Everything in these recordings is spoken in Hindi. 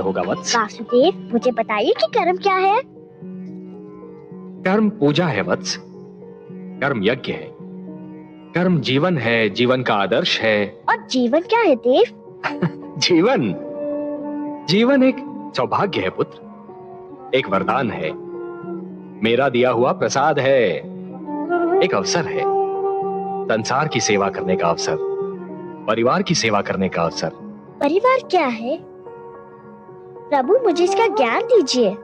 होगा वत्स। वासुदेव, मुझे बताइए कि कर्म क्या है? कर्म पूजा है वत्स, कर्म यज्ञ है, कर्म जीवन है, जीवन का आदर्श है। और जीवन क्या है देव? जीवन जीवन एक सौभाग्य है पुत्र, एक वरदान है, मेरा दिया हुआ प्रसाद है, एक अवसर है, संसार की सेवा करने का अवसर, परिवार की सेवा करने का अवसर। परिवार क्या है? प्रभु, मुझे इसका ज्ञान दीजिए।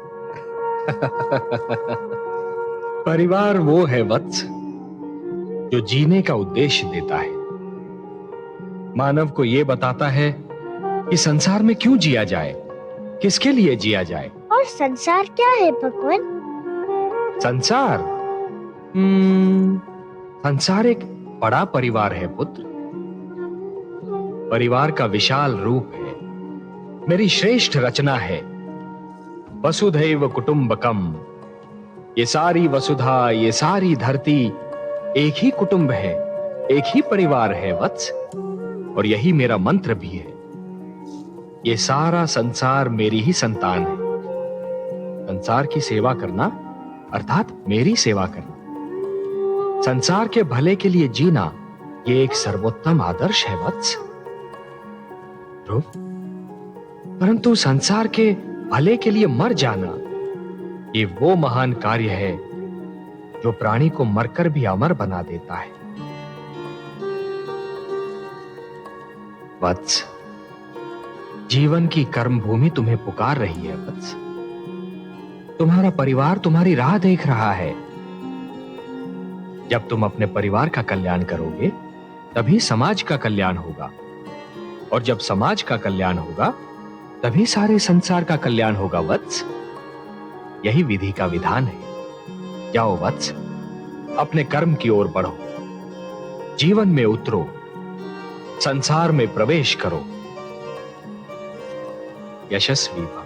परिवार वो है वत्स जो जीने का उद्देश्य देता है, मानव को यह बताता है कि संसार में क्यों जिया जाए, किसके लिए जिया जाए। और संसार क्या है भगवान? संसार संसार एक बड़ा परिवार है पुत्र, परिवार का विशाल रूप है, मेरी श्रेष्ठ रचना है। वसुधैव कुटुंबकम, ये सारी वसुधा, ये सारी धरती एक ही कुटुंब है, एक ही परिवार है वत्स, और यही मेरा मंत्र भी है। ये सारा संसार मेरी ही संतान है। संसार की सेवा करना अर्थात मेरी सेवा करना, संसार के भले के लिए जीना, ये एक सर्वोत्तम आदर्श है वत्स। ध्रुव, परंतु संसार के भले के लिए मर जाना, ये वो महान कार्य है जो प्राणी को मरकर भी अमर बना देता है। वत्स, जीवन की कर्म भूमि तुम्हें पुकार रही है वत्स। तुम्हारा परिवार तुम्हारी राह देख रहा है। जब तुम अपने परिवार का कल्याण करोगे, तभी समाज का कल्याण होगा, और जब समाज का कल्याण होगा, तभी सारे संसार का कल्याण होगा वत्स। यही विधि का विधान है। जाओ वत्स, अपने कर्म की ओर बढ़ो, जीवन में उतरो, संसार में प्रवेश करो। यशस्वी भव।